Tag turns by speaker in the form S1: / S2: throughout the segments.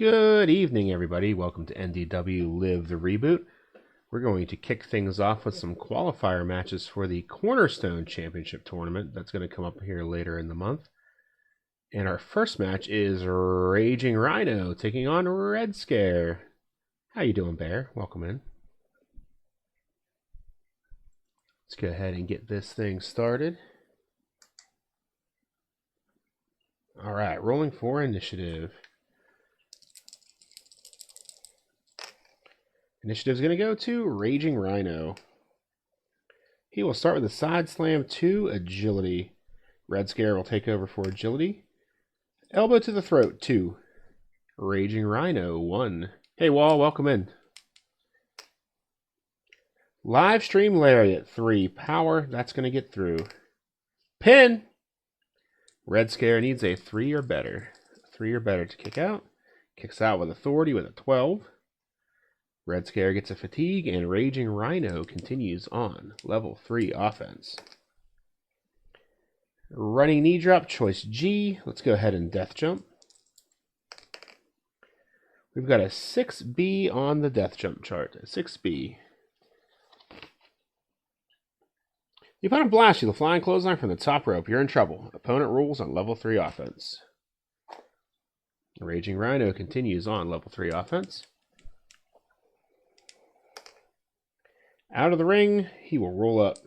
S1: Good evening, everybody. Welcome to NDW Live the Reboot. We're going to kick things off with some qualifier matches for the Cornerstone Championship Tournament. That's going to come up here later in the month. And our first match is rRagingRhino taking on Red Scare. How you doing, Bear? Welcome in. Let's go ahead and get this thing started. All right, rolling for initiative. Initiative is going to go to rRagingRhino. He will start with a side slam 2 agility. Red Scare will take over for agility. Elbow to the throat 2. rRagingRhino 1. Hey Wall, welcome in. Live stream Lariat 3. Power, that's going to get through. Pin! Red Scare needs a 3 or better. 3 or better to kick out. Kicks out with authority with a 12. Red Scare gets a fatigue, and rRagingRhino continues on level 3 offense. Running knee drop, choice G. Let's go ahead and death jump. We've got a 6B on the death jump chart. A 6B. The opponent blasts you the flying clothesline from the top rope. You're in trouble. Opponent rules on level 3 offense. rRagingRhino continues on level 3 offense. Out of the ring, he will roll up.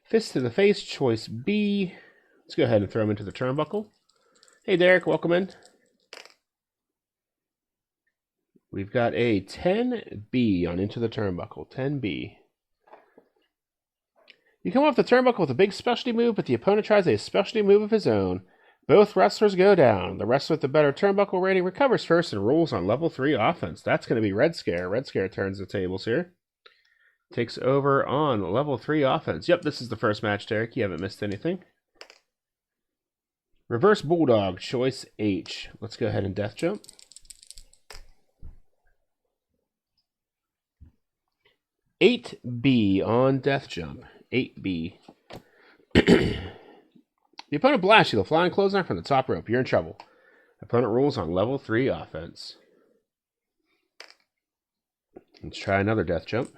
S1: Fist to the face, choice B. Let's go ahead and throw him into the turnbuckle. Hey, Derek, welcome in. We've got a 10B on into the turnbuckle, 10B. You come off the turnbuckle with a big specialty move, but the opponent tries a specialty move of his own. Both wrestlers go down. The wrestler with the better turnbuckle rating recovers first and rolls on level 3 offense. That's going to be Red Scare. Red Scare turns the tables here. Takes over on level 3 offense. Yep, this is the first match, Derek. You haven't missed anything. Reverse Bulldog, choice H. Let's go ahead and death jump. $8B on death jump. 8B. The opponent blasts you the flying clothesline from the top rope. You're in trouble. Opponent rules on level 3 offense. Let's try another death jump.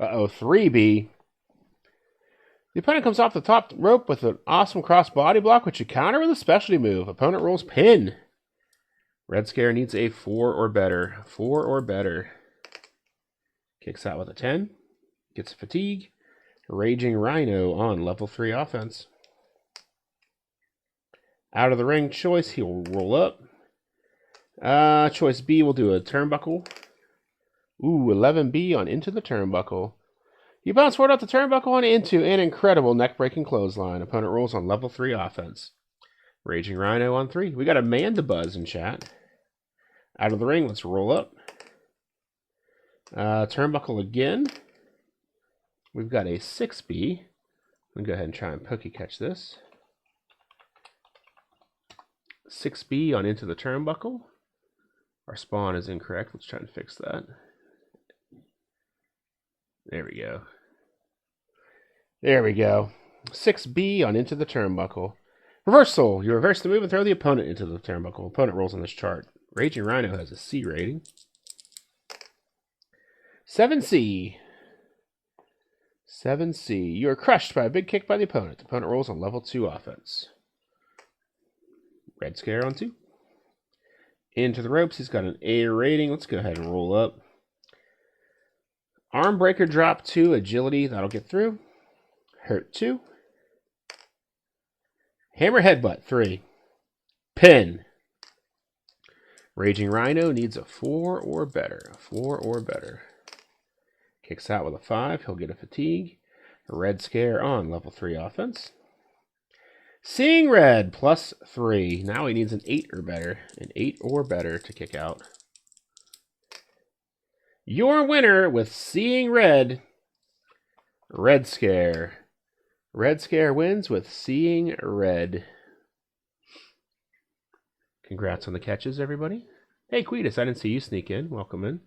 S1: 3B. The opponent comes off the top rope with an awesome cross body block, which you counter with a specialty move. Opponent rolls pin. Red Scare needs a 4 or better. 4 or better. Kicks out with a 10. Gets a fatigue. rRagingRhino on level 3 offense. Out of the ring choice, he will roll up. Choice B will do a turnbuckle. Ooh, 11B on into the turnbuckle. You bounce forward off the turnbuckle on into an incredible neck-breaking clothesline. Opponent rolls on level 3 offense. rRagingRhino on 3. We got Amanda Buzz in chat. Out of the ring, let's roll up. Turnbuckle again. We've got a 6B. Let me go ahead and try and pokey catch this. 6B on into the turnbuckle. Our spawn is incorrect. Let's try and fix that. There we go. There we go. 6B on into the turnbuckle. Reversal. You reverse the move and throw the opponent into the turnbuckle. Opponent rolls on this chart. rRagingRhino has a C rating. 7C. 7C. You are crushed by a big kick by the opponent. The opponent rolls on level 2 offense. Red Scare on 2. Into the ropes. He's got an A rating. Let's go ahead and roll up. Arm breaker drop 2. Agility. That'll get through. Hurt 2. Hammer headbutt 3. Pin. rRagingRhino needs a 4 or better. A 4 or better. Kicks out with a 5. He'll get a fatigue. Red Scare on level 3 offense. Seeing Red plus 3. Now he needs an 8 or better. An 8 or better to kick out. Your winner with Seeing Red, Red Scare. Red Scare wins with Seeing Red. Congrats on the catches, everybody. Hey, Quetus, I didn't see you sneak in. Welcome in.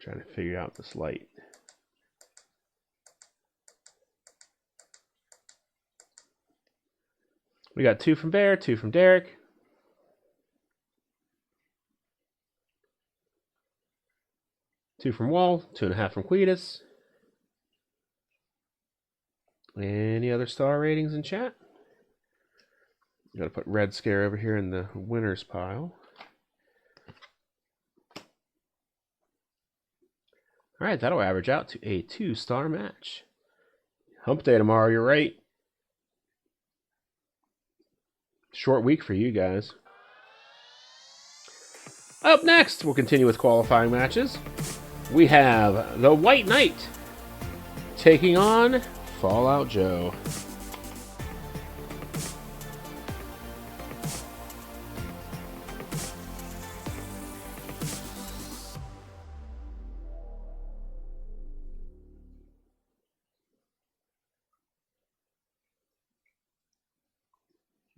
S1: Trying to figure out this light. We got 2 from Bear, 2 from Derek. Two from Wall, 2.5 from Quetus. Any other star ratings in chat? Got to put Red Scare over here in the winners pile. All right, that'll average out to a 2-star match. Hump day tomorrow, you're right. Short week for you guys. Up next, we'll continue with qualifying matches. We have the White Knight taking on Fallout Joe.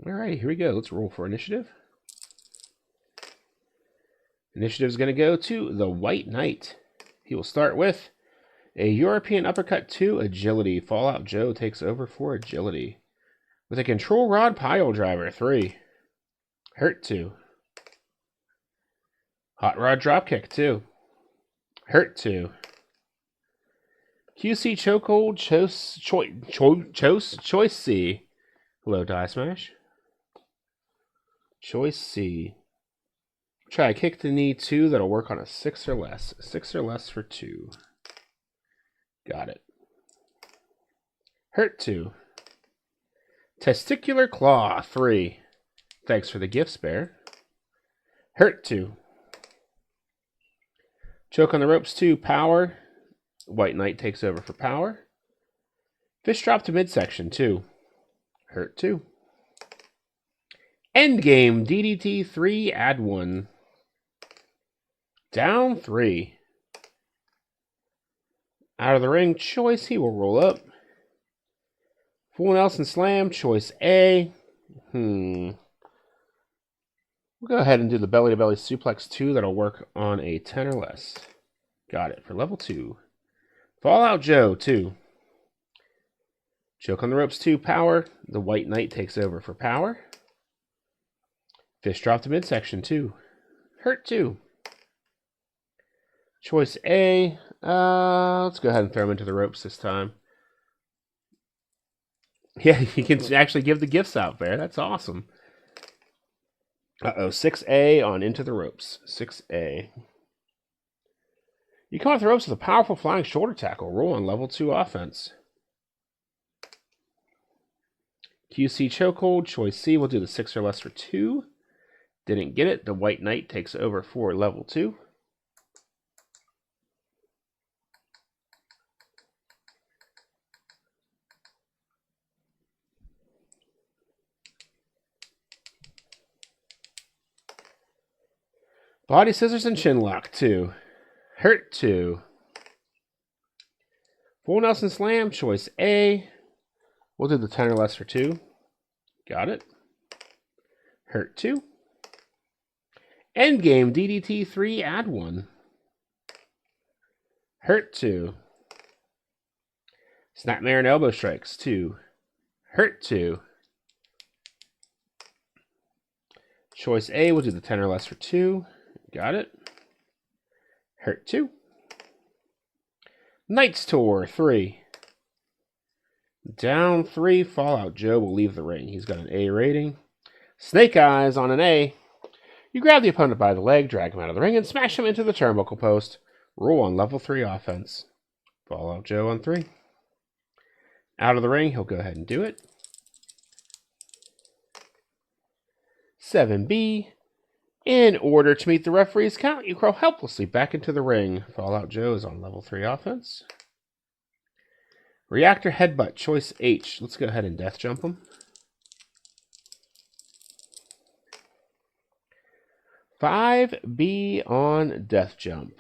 S1: All right, here we go. Let's roll for initiative. Initiative is going to go to the White Knight. He will start with a European Uppercut 2 Agility. Fallout Joe takes over for Agility. With a Control Rod Pile Driver 3. Hurt 2. Hot Rod Dropkick 2. Hurt 2. QC Chokehold Choice C. Hello, Die Smash. Choice C. Try a kick to knee 2 that'll work on a 6 or less. 6 or less for 2. Got it. Hurt 2. Testicular Claw 3. Thanks for the gifts, Bear. Hurt 2. Choke on the Ropes 2. Power. White Knight takes over for Power. Fish Drop to Midsection 2. Hurt 2. Endgame DDT 3. Add 1. Down 3. Out of the ring, choice, he will roll up. Full Nelson Slam, choice A. We'll go ahead and do the belly-to-belly suplex 2. That'll work on a 10 or less. Got it for level 2. Fallout Joe 2. Choke on the Ropes 2. Power. The White Knight takes over for Power. Fish Drop to Midsection 2. Hurt 2. Choice A. Let's go ahead and throw him into the ropes this time. Yeah, you can actually give the gifts out there. That's awesome. 6A on Into the Ropes. 6A. You come off the ropes with a powerful flying shoulder tackle. Roll on level 2 offense. QC Chokehold. Choice C. We'll do the 6 or less for 2. Didn't get it. The White Knight takes over for level 2. Body Scissors and Chin Lock 2. Hurt 2. Full Nelson Slam, choice A. We'll do the 10 or less for 2. Got it. Hurt 2. Endgame DDT 3, add 1. Hurt 2. Snapmare and Elbow Strikes 2. Hurt 2. Choice A, we'll do the 10 or less for 2. Got it. Hurt 2. Knight's Tour 3. Down 3. Fallout Joe will leave the ring. He's got an A rating. Snake Eyes on an A. You grab the opponent by the leg, drag him out of the ring, and smash him into the turnbuckle post. Roll on level 3 offense. Fallout Joe on 3. Out of the ring, he'll go ahead and do it. 7B. In order to meet the referee's count, you crawl helplessly back into the ring. Fallout Joe is on level 3 offense. Reactor Headbutt, choice H. Let's go ahead and death jump him. 5B on death jump.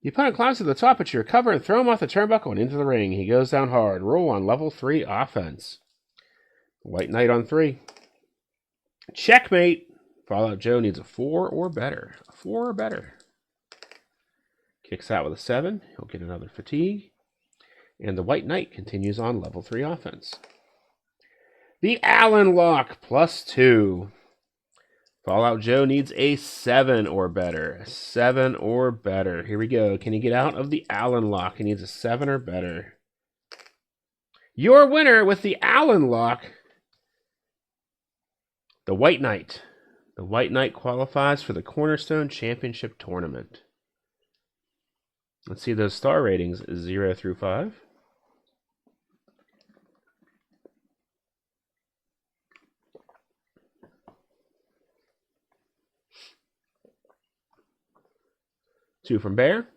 S1: The opponent climbs to the top, but you recover and throw him off the turnbuckle and into the ring. He goes down hard. Roll on level 3 offense. White Knight on 3. Checkmate. Fallout Joe needs a 4 or better. A 4 or better. Kicks out with a 7. He'll get another fatigue. And the White Knight continues on level 3 offense. The Allen lock, +2. Fallout Joe needs a 7 or better. 7 or better. Here we go. Can he get out of the Allen lock? He needs a 7 or better. Your winner with the Allen lock, the White Knight. The White Knight qualifies for the Cornerstone Championship Tournament. Let's see those star ratings, 0 through 5. Two from Bear.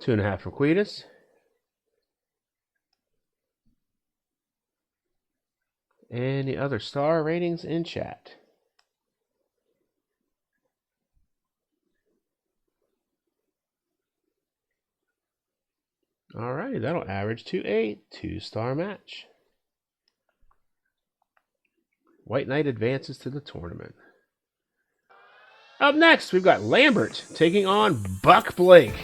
S1: Two and a half from Quietus. Any other star ratings in chat? Alrighty, that'll average to a 2-star match. White Knight advances to the tournament. Up next, we've got Lambert taking on Buck Blake.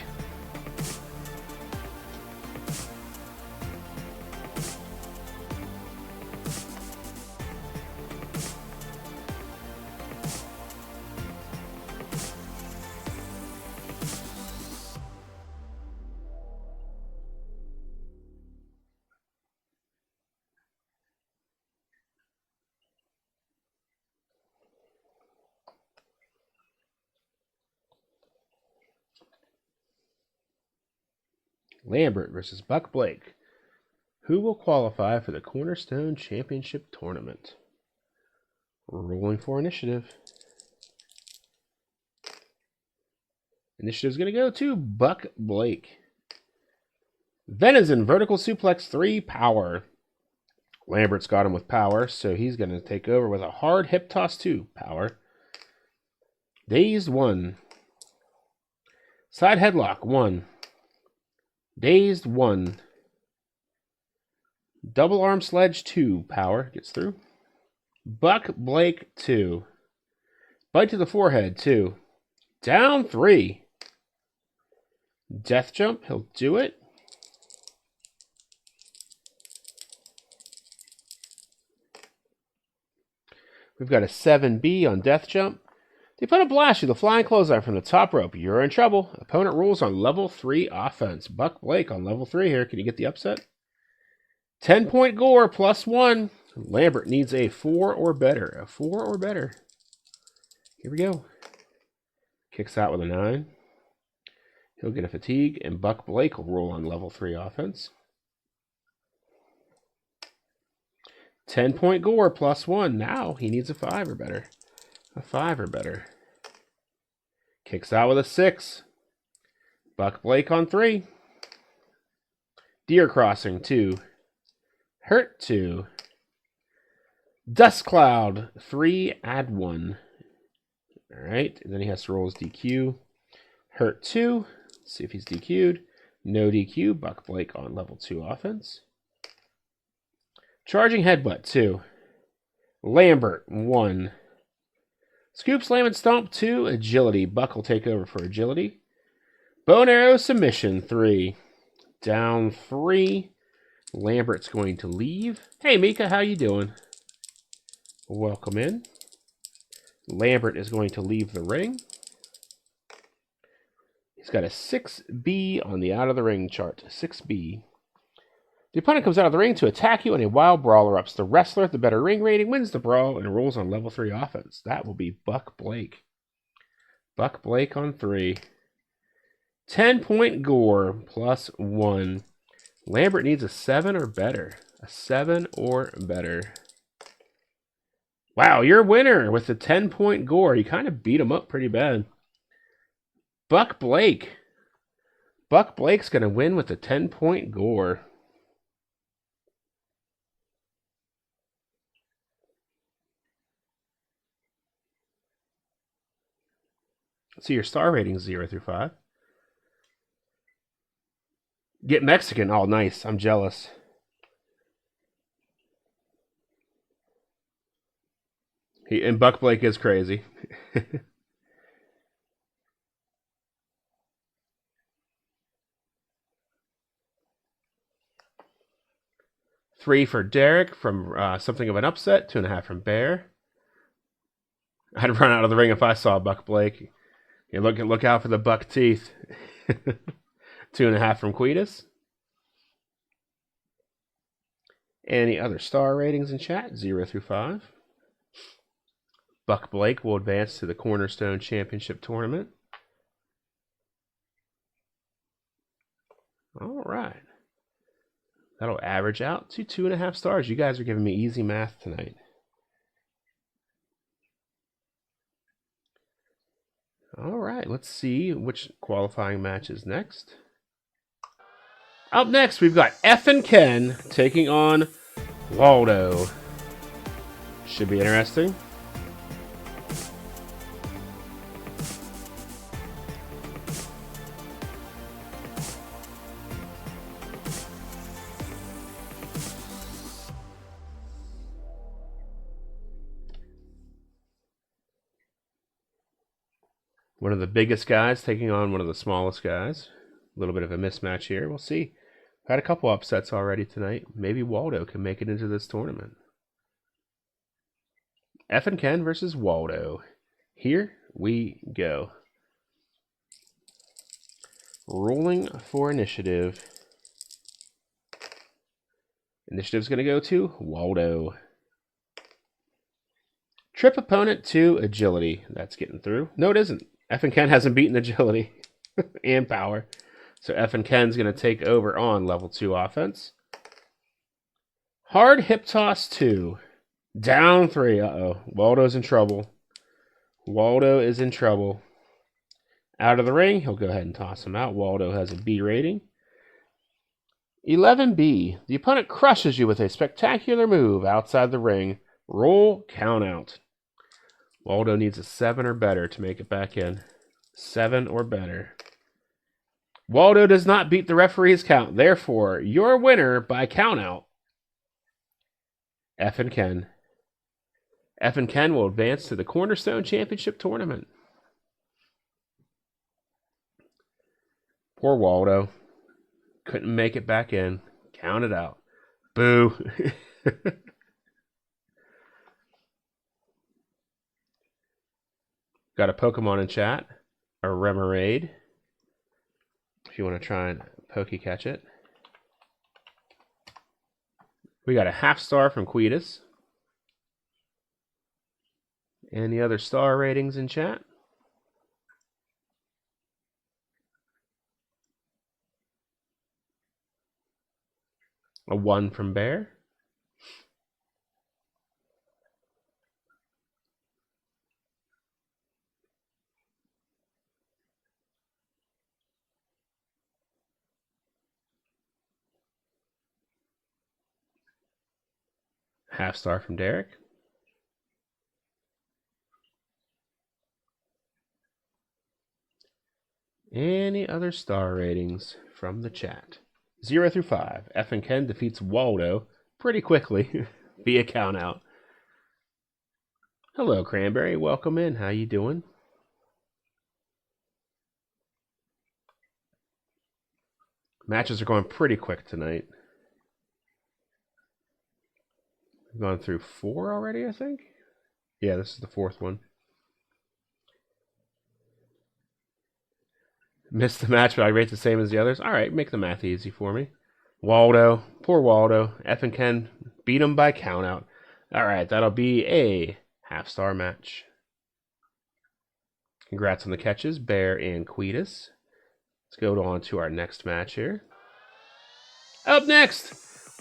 S1: Lambert versus Buck Blake. Who will qualify for the Cornerstone Championship Tournament? Rolling for initiative. Initiative's going to go to Buck Blake. Venison Vertical Suplex 3 Power. Lambert's got him with power, so he's going to take over with a hard hip toss 2 Power. Dazed 1. Side headlock 1. Dazed 1. Double arm sledge 2 Power. Gets through. Buck Blake 2. Bite to the forehead 2. Down 3. Death jump. He'll do it. We've got a 7B on death jump. The opponent blasts you the flying clothesline from the top rope. You're in trouble. Opponent rules on level 3 offense. Buck Blake on level 3 here. Can you get the upset? 10-point gore +1. Lambert needs a 4 or better. A 4 or better. Here we go. Kicks out with a 9. He'll get a fatigue, and Buck Blake will roll on level 3 offense. 10-point gore +1. Now he needs a 5 or better. A 5 or better. Kicks out with a 6. Buck Blake on 3. Deer Crossing 2. Hurt 2. Dust Cloud 3, add 1. Alright, and then he has to roll his DQ. Hurt 2. Let's see if he's DQ'd. No DQ. Buck Blake on level 2 offense. Charging Headbutt 2. Lambert 1. Scoop, Slam, and Stomp 2. Agility. Buck will take over for Agility. Bow and Arrow Submission 3. Down 3. Lambert's going to leave. Hey, Mika, how you doing? Welcome in. Lambert is going to leave the ring. He's got a 6B on the out of the ring chart. 6B. The opponent comes out of the ring to attack you, and a wild brawler ups. The wrestler with the better ring rating wins the brawl and rolls on level 3 offense. That will be Buck Blake. Buck Blake on 3. 10-point gore +1. Lambert needs a 7 or better. A 7 or better. Wow, your winner with the 10-point gore. You kind of beat him up pretty bad. Buck Blake. Buck Blake's going to win with the 10-point gore. Let's see your star ratings 0 through 5. Get Mexican. Oh, nice. I'm jealous. And Buck Blake is crazy. 3 for Derek from Something of an Upset. 2.5 from Bear. I'd run out of the ring if I saw Buck Blake. You look out for the buck teeth. 2.5 from Quetus. Any other star ratings in chat? 0 through 5. Buck Blake will advance to the Cornerstone Championship Tournament. All right. That'll average out to 2.5 stars. You guys are giving me easy math tonight. All right, let's see which qualifying match is next. Up next, we've got FnKen taking on Whaldo. Should be interesting. One of the biggest guys taking on one of the smallest guys. A little bit of a mismatch here. We'll see. Had a couple upsets already tonight. Maybe Whaldo can make it into this tournament. FnKen versus Whaldo. Here we go. Rolling for initiative. Initiative's going to go to Whaldo. Trip opponent to agility. That's getting through. No, it isn't. FnKen hasn't beaten agility and power. So FnKen's going to take over on level 2 offense. Hard hip toss 2. Down 3. Uh-oh. Whaldo's in trouble. Whaldo is in trouble. Out of the ring. He'll go ahead and toss him out. Whaldo has a B rating. 11B. The opponent crushes you with a spectacular move outside the ring. Roll count out. Whaldo needs a 7 or better to make it back in. 7 or better. Whaldo does not beat the referee's count. Therefore, your winner by count out. FnKen. FnKen will advance to the Cornerstone Championship Tournament. Poor Whaldo. Couldn't make it back in. Count it out. Boo. Got a Pokemon in chat. A Remoraid. If you want to try and Poke catch it. We got a half star from Quetus. Any other star ratings in chat? A 1 from Bear. Half star from Derek. Any other star ratings from the chat? 0 through 5. FnKen defeats Whaldo pretty quickly via count out. Hello, Cranberry. Welcome in. How you doing? Matches are going pretty quick tonight. We've gone through 4 already, I think. Yeah, this is the 4th one. Missed the match, but I rate the same as the others. All right, make the math easy for me. Whaldo, poor Whaldo. FnKen beat him by count out. All right, that'll be a half-star match. Congrats on the catches, Bear and Quetus. Let's go on to our next match here. Up next,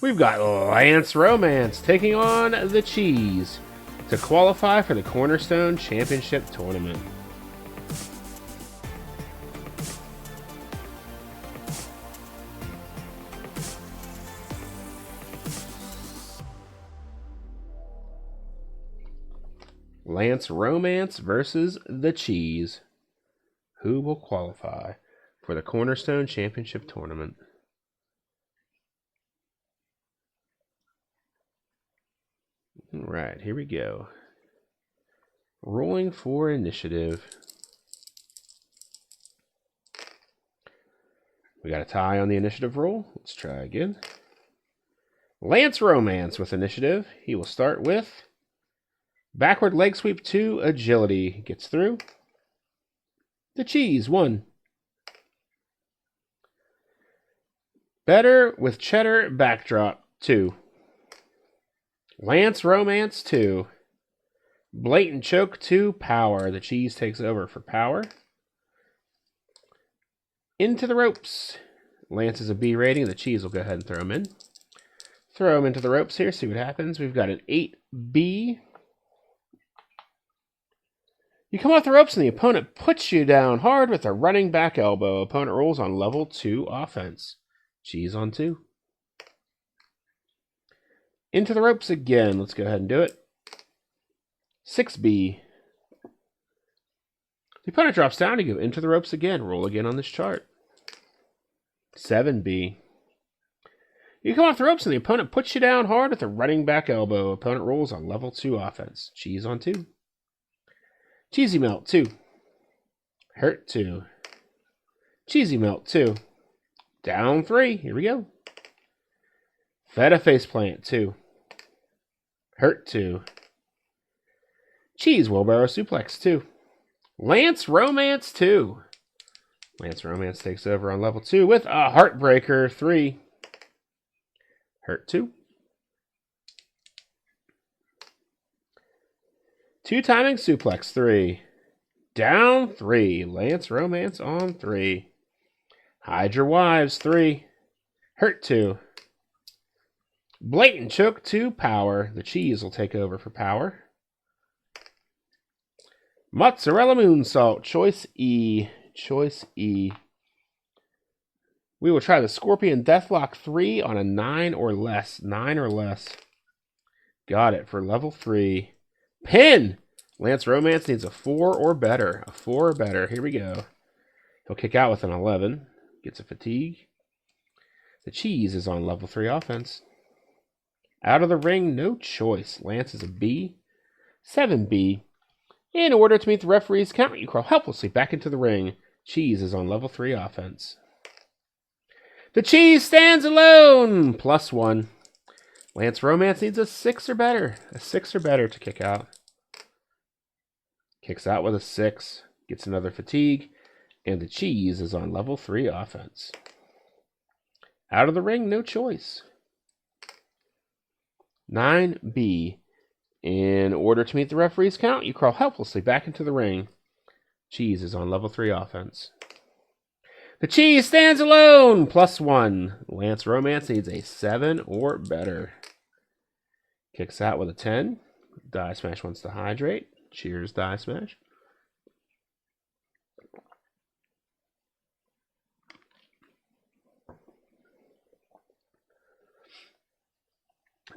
S1: we've got Lance Romance taking on the Cheese to qualify for the Cornerstone Championship Tournament. Lance Romance versus the Cheese. who will qualify for the Cornerstone Championship Tournament. All right, here we go. Rolling for initiative. We got a tie on the initiative roll. Let's try again. Lance Romance with initiative. He will start with backward leg sweep 2, agility. Gets through. The cheese 1. Better with cheddar backdrop 2. Lance Romance 2. Blatant choke 2, power. The cheese takes over for power. Into the ropes. Lance is a B rating. The cheese will go ahead and throw him in. Throw him into the ropes here, see what happens. We've got an 8B. You come off the ropes and the opponent puts you down hard with a running back elbow. Opponent rolls on level 2 offense. Cheese on 2. Into the ropes again. Let's go ahead and do it. 6B. The opponent drops down to go into the ropes again. Roll again on this chart. 7B. You come off the ropes and the opponent puts you down hard with a running back elbow. Opponent rolls on level 2 offense. Cheese on 2. Cheesy Melt 2. Hurt 2. Cheesy Melt 2. Down 3. Here we go. Feta Faceplant 2. Hurt 2. Cheese Wheelbarrow Suplex 2. Lance Romance 2. Lance Romance takes over on level 2 with a Heartbreaker 3. Hurt 2. 2 timing suplex 3. Down 3. Lance Romance on 3. Hide your wives 3. Hurt 2. Blatant choke 2, power. The cheese will take over for power. Mozzarella Moonsault, choice E. Choice E. We will try the Scorpion Deathlock 3 on a 9 or less. 9 or less. Got it for level 3. Pin! Lance Romance needs a 4 or better. A 4 or better. Here we go. He'll kick out with an 11. Gets a fatigue. The cheese is on level 3 offense. Out of the ring, no choice. Lance is a B. 7B. In order to meet the referee's count, you crawl helplessly back into the ring. Cheese is on level 3 offense. The cheese stands alone! +1. Lance Romance needs a 6 or better. A 6 or better to kick out. Kicks out with a 6. Gets another fatigue. And the cheese is on level 3 offense. Out of the ring, no choice. 9B. In order to meet the referee's count, you crawl helplessly back into the ring. Cheese is on level 3 offense. The cheese stands alone! +1. Lance Romance needs a 7 or better. Kicks out with a 10. Die Smash wants to hydrate. Cheers, Die Smash.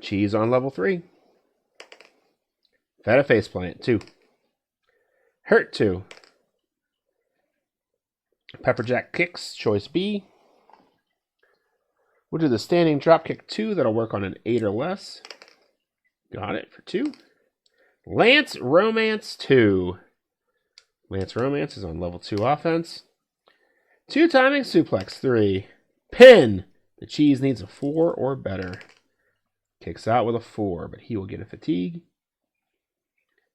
S1: Cheese on level 3. Feta Faceplant 2. Hurt 2. Pepperjack Kicks, choice B. We'll do the standing dropkick 2. That'll work on an 8 or less. Got it for 2. Lance Romance 2. Lance Romance is on level 2 offense. 2 timing suplex 3. Pin. The cheese needs a 4 or better. Kicks out with a 4, but he will get a fatigue.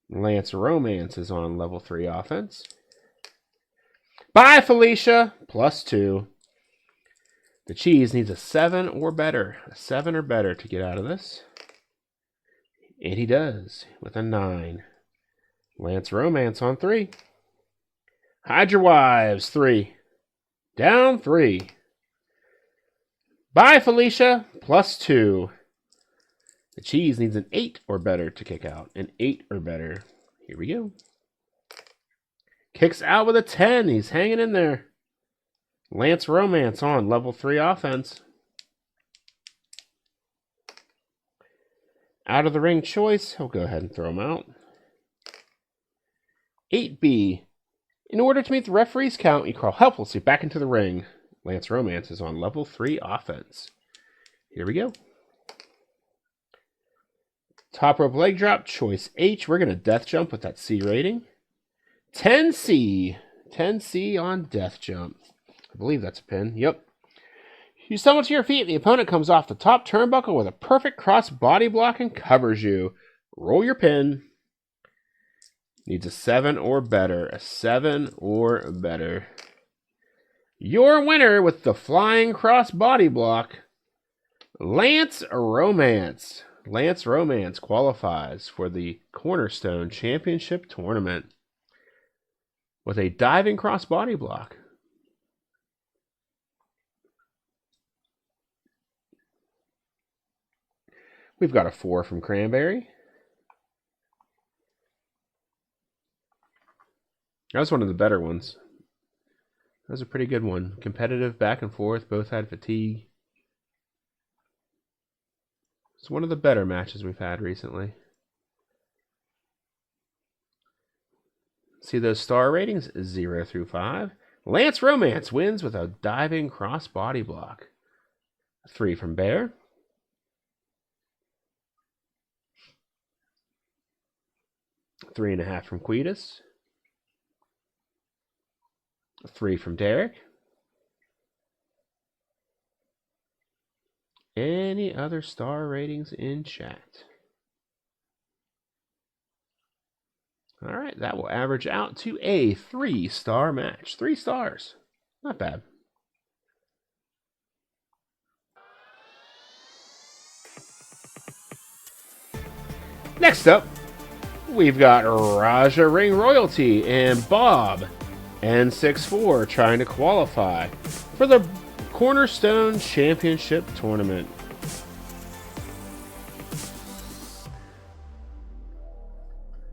S1: Lance Romance is on level 3 offense. Bye, Felicia. +2. The cheese needs a 7 or better. A 7 or better to get out of this. And he does with a 9. Lance Romance on 3. Hide your wives 3. Down 3. Bye, Felicia. +2. The cheese needs an 8 or better to kick out. An 8 or better. Here we go. Kicks out with a 10. He's hanging in there. Lance Romance on level 3 offense. Out of the ring choice. He'll go ahead and throw him out. 8B. In order to meet the referee's count, you crawl helplessly back into the ring. Lance Romance is on level 3 offense. Here we go. Top rope leg drop, choice H. We're going to death jump with that C rating. 10C. 10C on death jump. I believe that's a pin. Yep. You stumble to your feet. The opponent comes off the top turnbuckle with a perfect cross body block and covers you. Roll your pin. Needs a 7 or better. A 7 or better. Your winner with the flying cross body block, Lance Romance. Lance Romance qualifies for the Cornerstone Championship Tournament with a diving cross body block. We've got a 4 from Cranberry. That was one of the better ones. That was a pretty good one. Competitive, back and forth, both had fatigue. It's one of the better matches we've had recently. See those star ratings? 0 through 5. Lance Romance wins with a diving cross body block. 3 from Bear. Three and a half from Quetus. 3 from Derek. Any other star ratings in chat? All right, that will average out to a 3-star match. 3 stars. Not bad. Next up, we've got Raja Ring Royalty and Bob N64 trying to qualify for the Cornerstone Championship Tournament.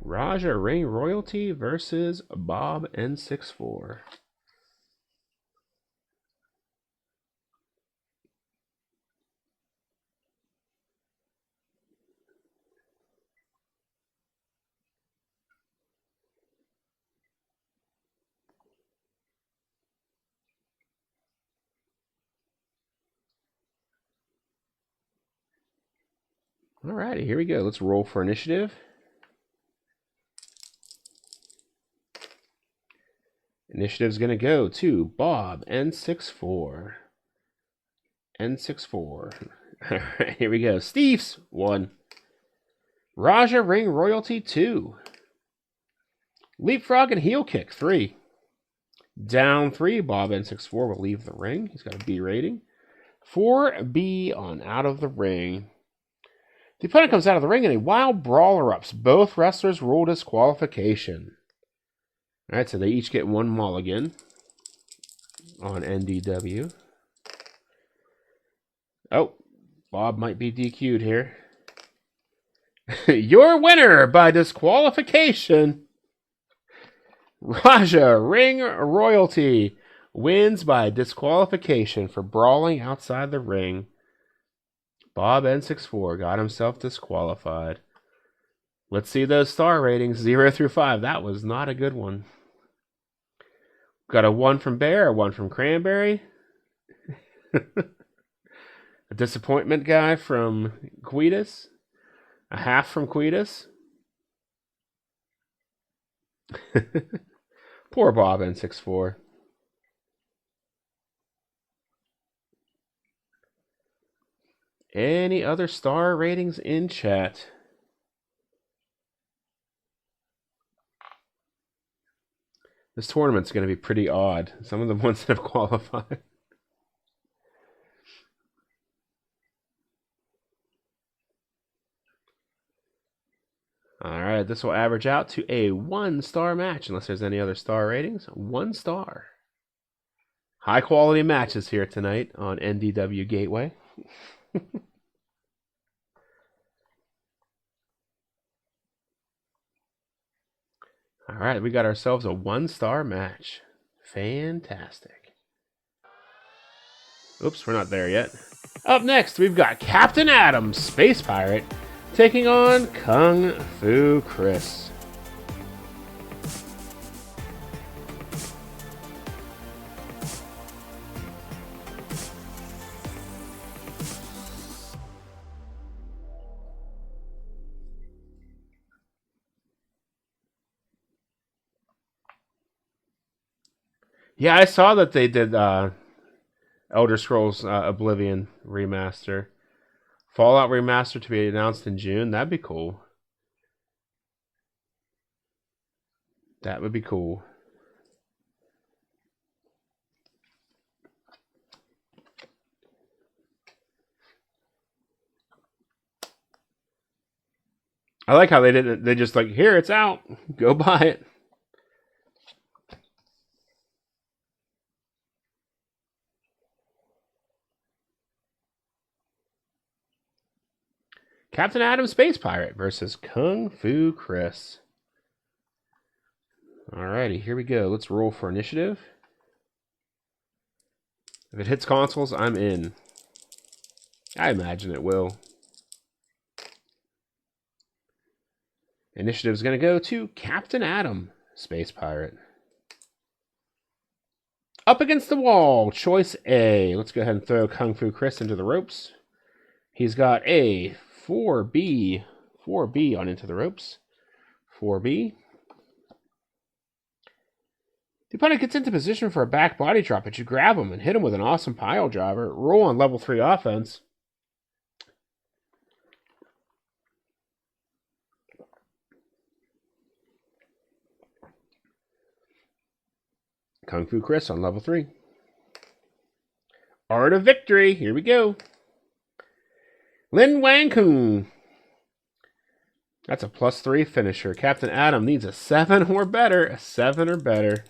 S1: Raja Ring Royalty versus Bob N64. Alrighty, here we go. Let's roll for initiative. Initiative's going to go to Bob N64. N64. Alright, here we go. Steve's 1. Raja Ring Royalty 2. Leapfrog and Heel Kick 3. Down 3. Bob N64 will leave the ring. He's got a B rating. 4B on Out of the Ring. The opponent comes out of the ring and a wild brawl erupts. Both wrestlers rule disqualification. Alright, so they each get 1 mulligan on NDW. Oh, Bob might be DQ'd here. Your winner by disqualification, Raja Ring Royalty, wins by disqualification for brawling outside the ring. Bob N64 got himself disqualified. Let's see those star ratings, 0 through 5. That was not a good one. Got a 1 from Bear, a 1 from Cranberry. A disappointment guy from Quetus. A half from Quetus. Poor Bob N64. Any other star ratings in chat? This tournament's going to be pretty odd. Some of the ones that have qualified. Alright, this will average out to a 1-star match, unless there's any other star ratings. 1 star. High quality matches here tonight on NDW Gateway. Alright, we got ourselves a 1-star match. Fantastic. Oops, we're not there yet. Up next, we've got Captain Adam, Space Pirate, taking on Kung Fu Chris. Yeah, I saw that they did Elder Scrolls Oblivion remaster. Fallout remaster to be announced in June. That'd be cool. That would be cool. I like how they didn't. They just like, here, it's out. Go buy it. Captain Adam Space Pirate versus Kung Fu Chris. Alrighty, here we go. Let's roll for initiative. If it hits consoles, I'm in. I imagine it will. Initiative is going to go to Captain Adam, Space Pirate. Up against the wall, choice A. Let's go ahead and throw Kung Fu Chris into the ropes. He's got a 4B on into the ropes. 4B. The opponent gets into position for a back body drop, but you grab him and hit him with an awesome pile driver. Roll on level 3 offense. Kung Fu Chris on level 3. Art of Victory. Here we go. Lin Wang Kun. That's a +3 finisher. Captain Adam needs a 7 or better. A 7 or better.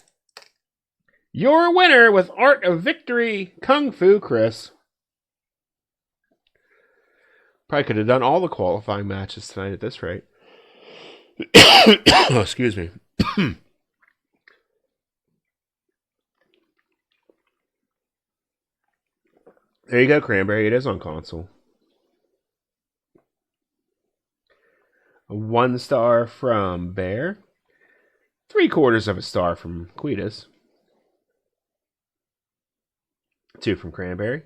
S1: You're a winner with Art of Victory, Kung Fu Chris. Probably could have done all the qualifying matches tonight at this rate. Oh, excuse me. There you go, Cranberry. It is on console. A 1 star from Bear. 3/4 of a star from Quetus. 2 from Cranberry.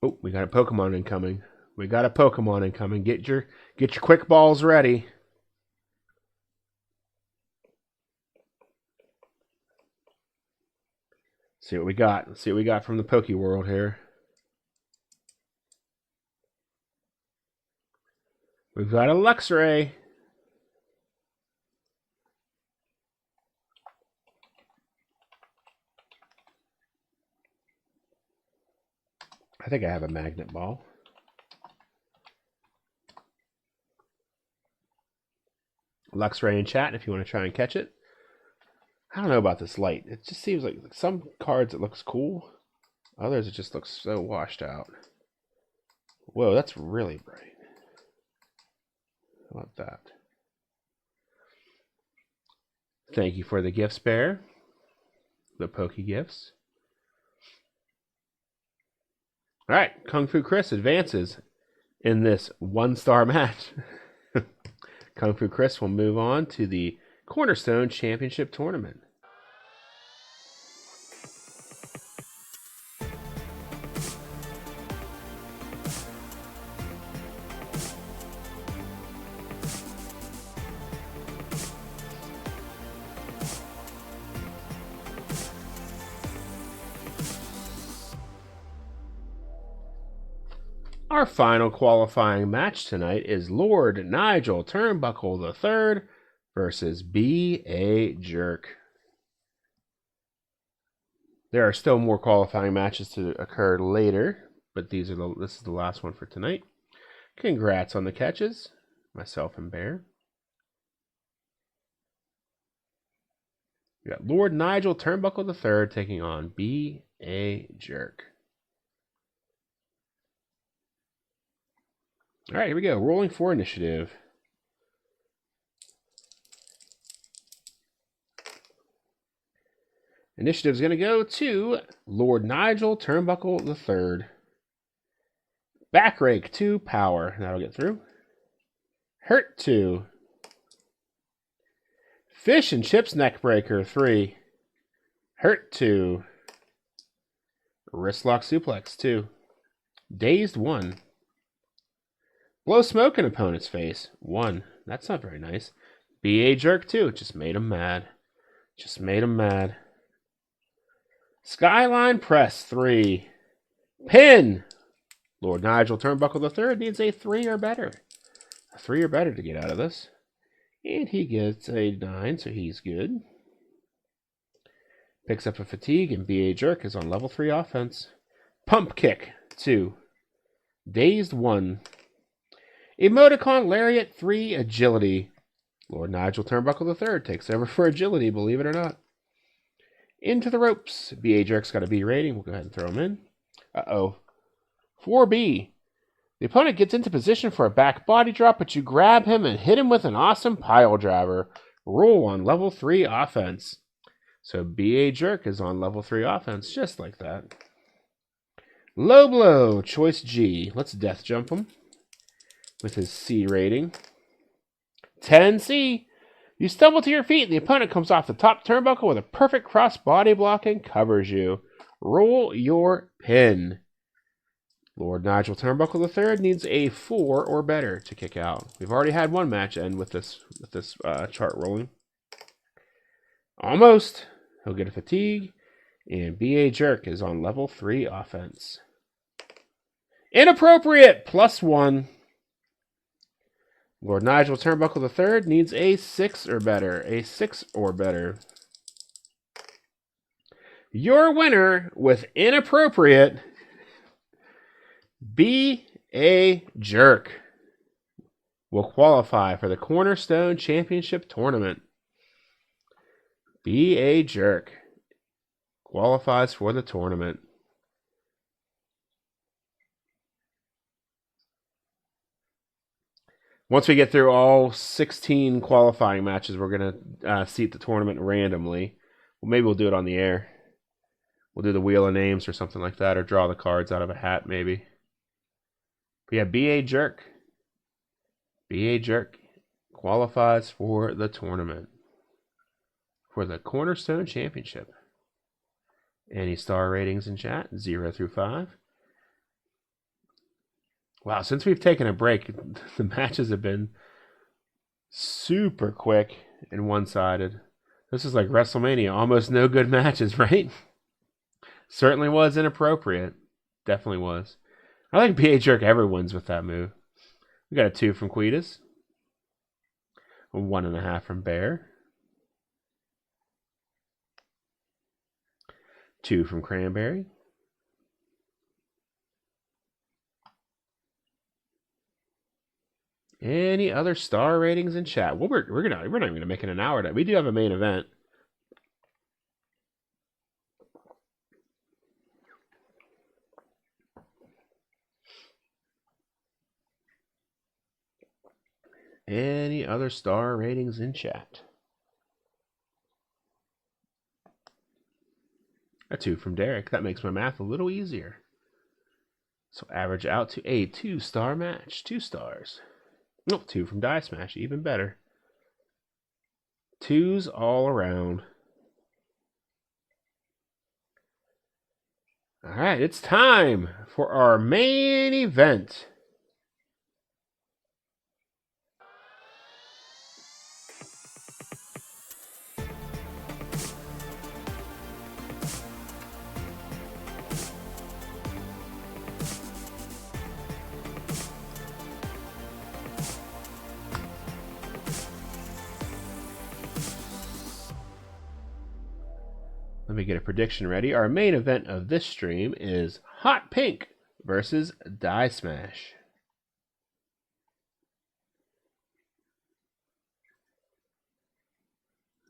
S1: Oh, we got a Pokemon incoming. Get your quick balls ready. See what we got. Let's see what we got from the Poke World here. We've got a Luxray. I think I have a Magnet Ball. Luxray in chat if you want to try and catch it. I don't know about this light. It just seems like some cards it looks cool. Others it just looks so washed out. Whoa, that's really bright. How about that? Thank you for the gifts, Bear. The Poke Gifts. Alright, Kung Fu Chris advances in this 1-star match. Kung Fu Chris will move on to the Cornerstone Championship Tournament. Our final qualifying match tonight is Lord Nigel Turnbuckle III versus B.A. Jerk. There are still more qualifying matches to occur later, but this is the last one for tonight. Congrats on the catches, myself and Bear. We got Lord Nigel Turnbuckle III taking on B.A. Jerk. All right, here we go. Rolling for initiative. Initiative is going to go to Lord Nigel Turnbuckle III. Back rake 2, power. That'll get through. Hurt 2. Fish and chips neck breaker 3. Hurt 2. Wrist lock suplex 2. Dazed 1. Blow smoke in opponent's face. 1. That's not very nice. BA jerk 2. Just made him mad. Just made him mad. Skyline press 3. Pin. Lord Nigel Turnbuckle III needs a 3 or better. A 3 or better to get out of this. And he gets a 9, so he's good. Picks up a fatigue, and BA jerk is on level 3 offense. Pump kick 2. Dazed 1. Emoticon Lariat 3 agility. Lord Nigel Turnbuckle III takes over for agility, believe it or not. Into the ropes. BA jerk's got a B rating. We'll go ahead and throw him in. Uh-oh. 4B. The opponent gets into position for a back body drop, but you grab him and hit him with an awesome pile driver. Roll on level 3 offense. So BA jerk is on level 3 offense, just like that. Low blow, choice G. Let's death jump him with his C rating. 10C. You stumble to your feet, and the opponent comes off the top turnbuckle with a perfect cross body block and covers you. Roll your pin. Lord Nigel Turnbuckle III needs a 4 or better to kick out. We've already had one match end with this chart rolling. Almost. He'll get a fatigue, and BA jerk is on level 3 offense. Inappropriate, +1. Lord Nigel Turnbuckle III needs a 6 or better. A 6 or better. Your winner with inappropriate, BA jerk, will qualify for the Cornerstone Championship Tournament. BA jerk qualifies for the tournament. Once we get through all 16 qualifying matches, we're going to seat the tournament randomly. Well, maybe we'll do it on the air. We'll do the wheel of names or something like that, or draw the cards out of a hat maybe. But yeah, BA jerk qualifies for the tournament. For the Cornerstone Championship. Any star ratings in chat? 0 through 5. Wow, since we've taken a break, the matches have been super quick and one-sided. This is like WrestleMania. Almost no good matches, right? Certainly was inappropriate. Definitely was. I think BA jerk ever wins with that move. We got a 2 from Quetus. A 1.5 from Bear. 2 from Cranberry. Any other star ratings in chat? Well, we're not even gonna make it an hour. We do have a main event. Any other star ratings in chat? A 2 from Derek. That makes my math a little easier. So average out to a 2-star match. 2 stars. Nope, 2 from Die Smash. Even better. 2s all around. All right, it's time for our main event. Let me get a prediction ready. Our main event of this stream is Hot Pink versus Die Smash.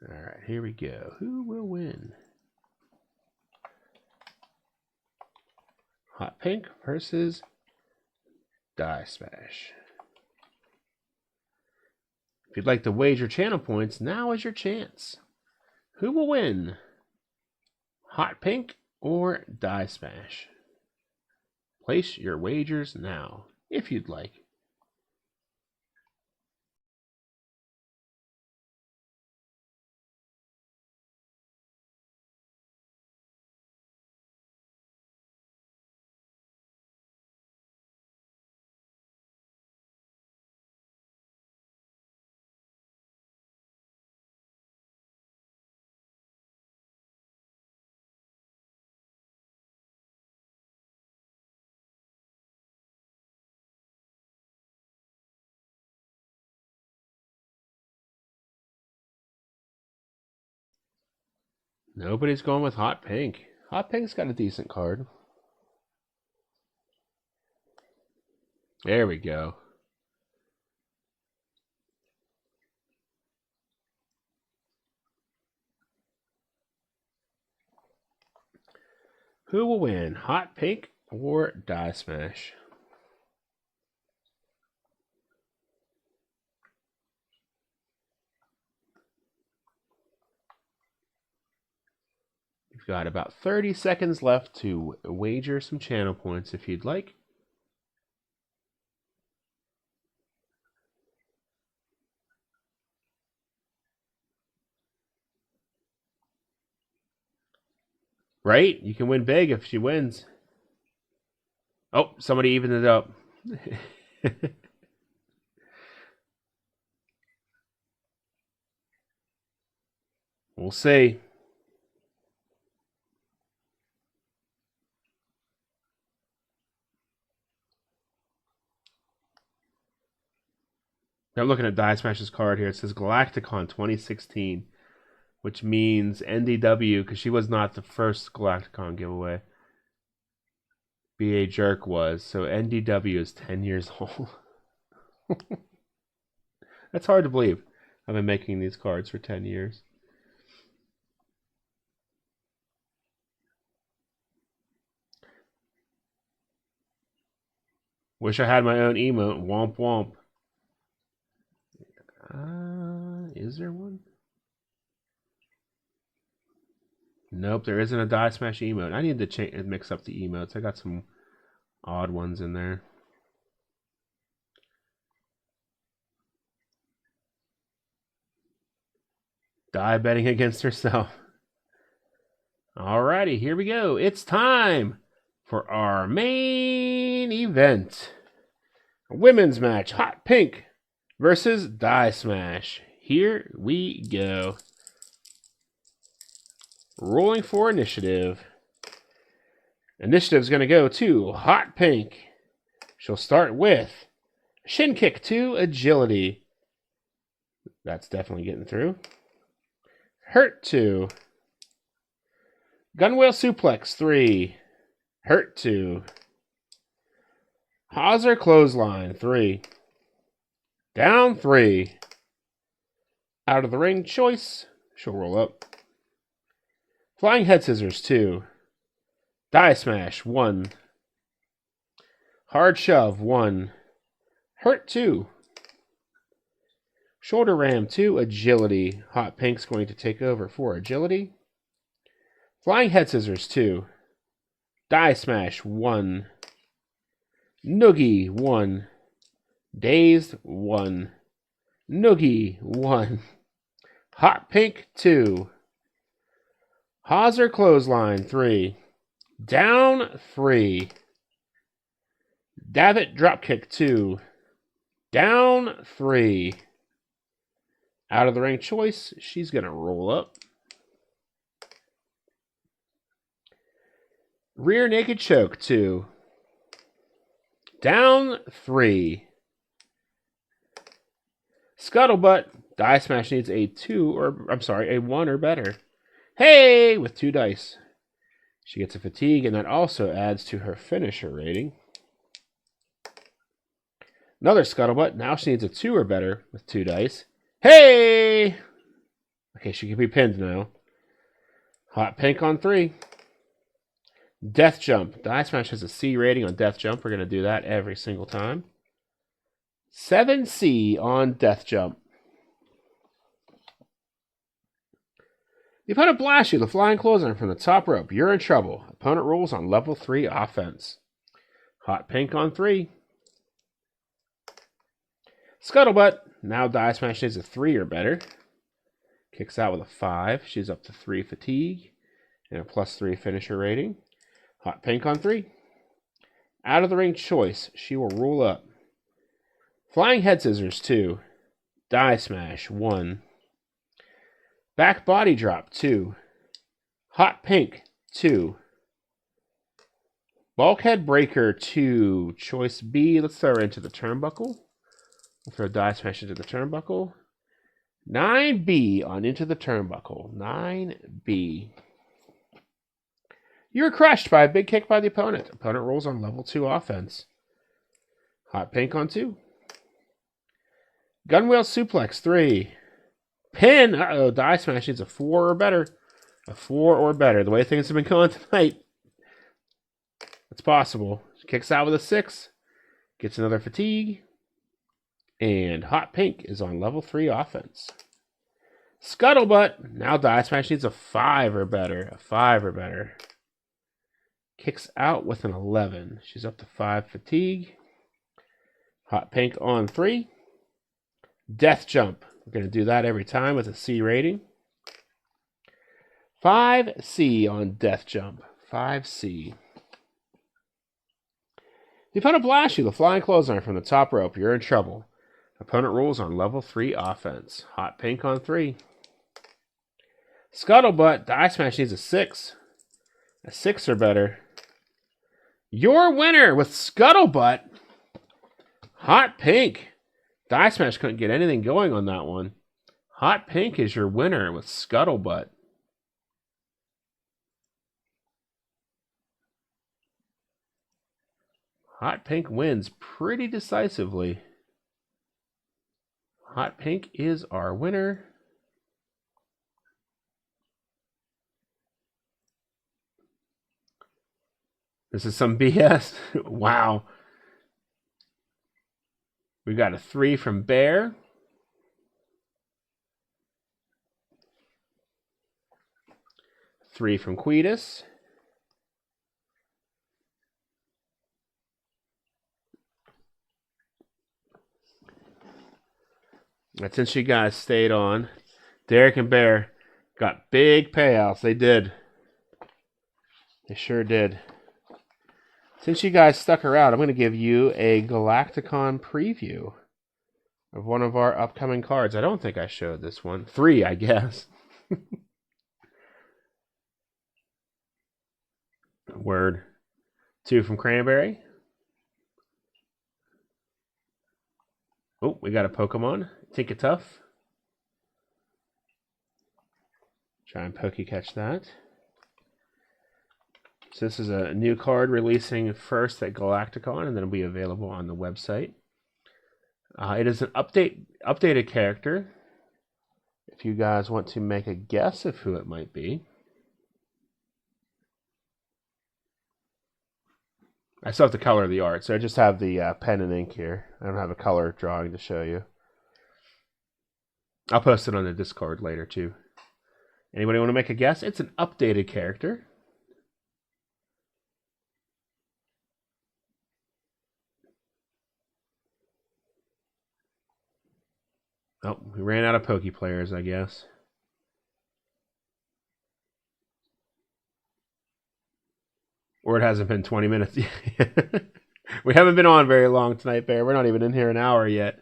S1: All right, here we go. Who will win? Hot Pink versus Die Smash. If you'd like to wager channel points, now is your chance. Who will win? Hot Pink or Die Smash? Place your wagers now, if you'd like. Nobody's going with Hot Pink. Hot Pink's got a decent card. There we go. Who will win, Hot Pink or Die Smash? You've got about 30 seconds left to wager some channel points if you'd like. Right? You can win big if she wins. Oh, somebody evened it up. We'll see. I'm looking at Die Smash's card here. It says Galacticon 2016, which means NDW, because she was not the first Galacticon giveaway. B.A. Jerk was, so NDW is 10 years old. That's hard to believe. I've been making these cards for 10 years. Wish I had my own emote. Womp womp. Is there one? Nope, there isn't a Die Smash emote. I need to mix up the emotes. I got some odd ones in there. Die betting against herself. Alrighty, here we go. It's time for our main event. A women's match. Hot Pink versus Die Smash. Here we go. Rolling for initiative. Initiative's going to go to Hot Pink. She'll start with Shin Kick 2 Agility. That's definitely getting through. Hurt 2. Gunwhale Suplex 3. Hurt 2. Hauser Clothesline 3. Down 3. Out of the ring choice. She'll roll up. Flying Head Scissors 2. Die Smash 1. Hard Shove 1. Hurt 2. Shoulder Ram 2 Agility. Hot Pink's going to take over for Agility. Flying Head Scissors 2. Die Smash 1. Noogie 1. Dazed 1. Noogie 1. Hot Pink 2. Hauser Clothesline 3. Down 3. Davit Dropkick 2. Down 3. Out of the ring choice, she's going to roll up. Rear Naked Choke 2. Down 3. Scuttlebutt. Die Smash needs a 1 or better. Hey, with 2 dice. She gets a fatigue, and that also adds to her finisher rating. Another Scuttlebutt. Now she needs a 2 or better with 2 dice. Hey! Okay, she can be pinned now. Hot Pink on 3. Death Jump. Die Smash has a C rating on Death Jump. We're going to do that every single time. 7C on Death Jump. The opponent blasts you the flying clothesline from the top rope. You're in trouble. Opponent rolls on level 3 offense. Hot Pink on 3. Scuttlebutt. Now Die Smash needs a 3 or better. Kicks out with a 5. She's up to 3 fatigue and a +3 finisher rating. Hot Pink on 3. Out of the ring choice. She will roll up. Flying Head Scissors 2. Die Smash 1. Back Body Drop 2. Hot Pink 2. Bulkhead Breaker 2. Choice B. Let's throw her into the turnbuckle. We'll throw Die Smash into the turnbuckle. 9B on into the turnbuckle. 9B. You were crushed by a big kick by the opponent. Opponent rolls on level 2 offense. Hot pink on 2. Gunwhale suplex 3. Pin. Uh-oh. Die smash needs a 4 or better. A 4 or better. The way things have been going tonight, it's possible. Kicks out with a 6. Gets another fatigue. And hot pink is on level 3 offense. Scuttlebutt. Now die smash needs a 5 or better. A 5 or better. Kicks out with an 11. She's up to 5 fatigue. Hot pink on 3. Death jump. We're going to do that every time with a C rating. 5C on death jump. 5C. The opponent blasts you. The flying clothesline from the top rope. You're in trouble. Opponent rolls on level 3 offense. Hot pink on 3. Scuttlebutt. Die smash needs a 6. A 6 or better. Your winner with Scuttlebutt. Hot pink. Die smash couldn't get anything going on that one. Hot pink is your winner with Scuttlebutt. Hot pink wins pretty decisively. Hot pink is our winner. This is some BS. Wow. We got a 3 from Bear. Three from Quetus. And since you guys stayed on, Derek and Bear got big payouts. They did. They sure did. Since you guys stuck around, I'm going to give you a Galacticon preview of one of our upcoming cards. I don't think I showed this one. 3, I guess. Word. 2 from Cranberry. Oh, we got a Pokemon. Tinkatuff. Try and Pokey catch that. So this is a new card releasing first at Galacticon, and then it'll be available on the website. It is an updated character. If you guys want to make a guess of who it might be. I still have to color the art, so I just have the pen and ink here. I don't have a color drawing to show you. I'll post it on the Discord later, too. Anybody want to make a guess? It's an updated character. Oh, we ran out of Poke players, I guess. Or it hasn't been 20 minutes yet. We haven't been on very long tonight, Bear. We're not even in here an hour yet.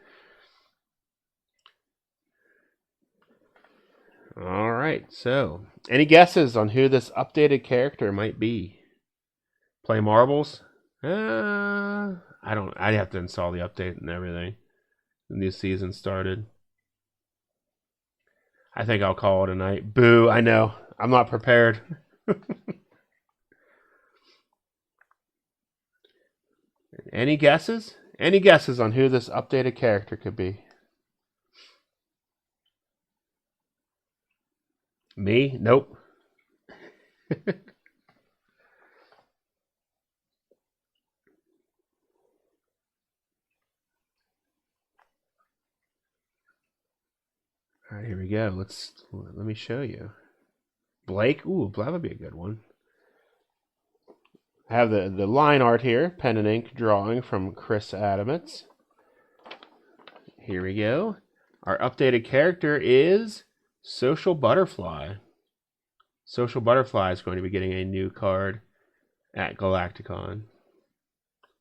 S1: All right, so any guesses on who this updated character might be? Play marbles? I don't. I'd have to install the update and everything. The new season started. I think I'll call it a night. Boo! I know. I'm not prepared. Any guesses? Any guesses on who this updated character could be? Me? Nope. All right, here we go. Let me show you. Blake? Ooh, that would be a good one. I have the line art here, pen and ink drawing from Chris Adamitz. Here we go. Our updated character is Social Butterfly. Social Butterfly is going to be getting a new card at Galacticon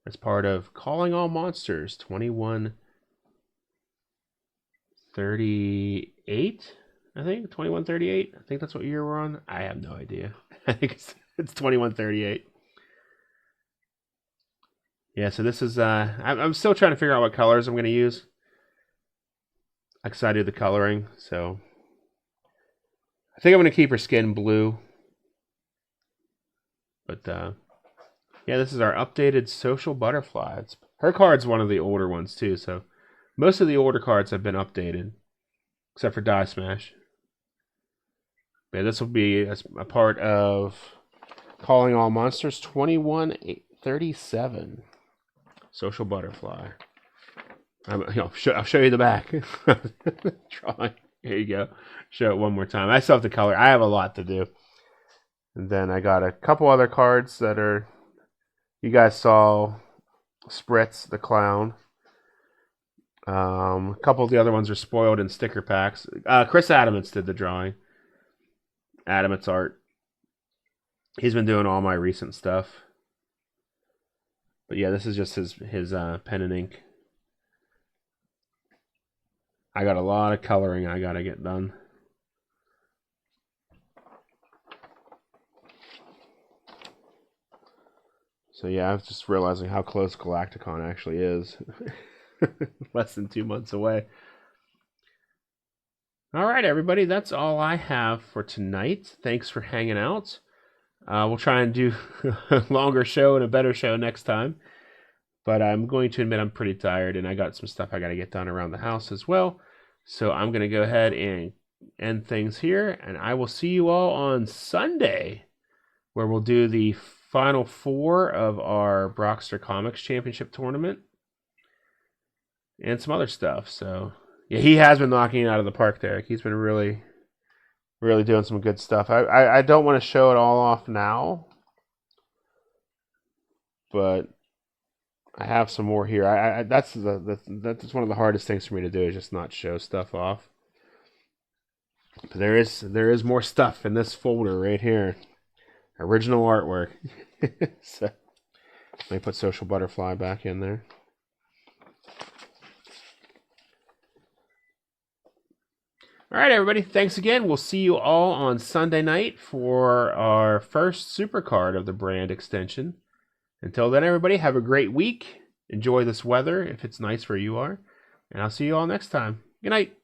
S1: as part of Calling All Monsters 2138, I think. 2138? I think that's what year we're on. I have no idea. I think it's 2138. Yeah, so this is, I'm still trying to figure out what colors I'm going to use. Because I do the coloring, so. I think I'm going to keep her skin blue. But yeah, this is our updated Social Butterfly. Her card's one of the older ones too, so most of the older cards have been updated, except for Die Smash. Yeah, this will be a part of Calling All Monsters 2137. Social Butterfly. I'll show you the back. Drawing. Here you go. Show it one more time. I still have to color. I have a lot to do. And then I got a couple other cards that are... You guys saw Spritz, the Clown. A couple of the other ones are spoiled in sticker packs. Chris Adamants did the drawing. Adamants art. He's been doing all my recent stuff. But yeah, this is just his pen and ink. I got a lot of coloring I gotta get done. So yeah, I was just realizing how close Galacticon actually is. Less than 2 months away. All right, everybody, that's all I have for tonight. Thanks for hanging out. We'll try and do a longer show and a better show next time. But I'm going to admit I'm pretty tired, and I got some stuff I got to get done around the house as well. So I'm going to go ahead and end things here, and I will see you all on Sunday, where we'll do the Final Four of our Brockster Comics Championship Tournament and some other stuff. So... yeah, he has been knocking it out of the park, Derek. He's been really, really doing some good stuff. I don't want to show it all off now, but I have some more here. That's one of the hardest things for me to do, is just not show stuff off. But there is more stuff in this folder right here. Original artwork. So let me put Social Butterfly back in there. All right, everybody. Thanks again. We'll see you all on Sunday night for our first super card of the brand extension. Until then, everybody, have a great week. Enjoy this weather if it's nice where you are. And I'll see you all next time. Good night.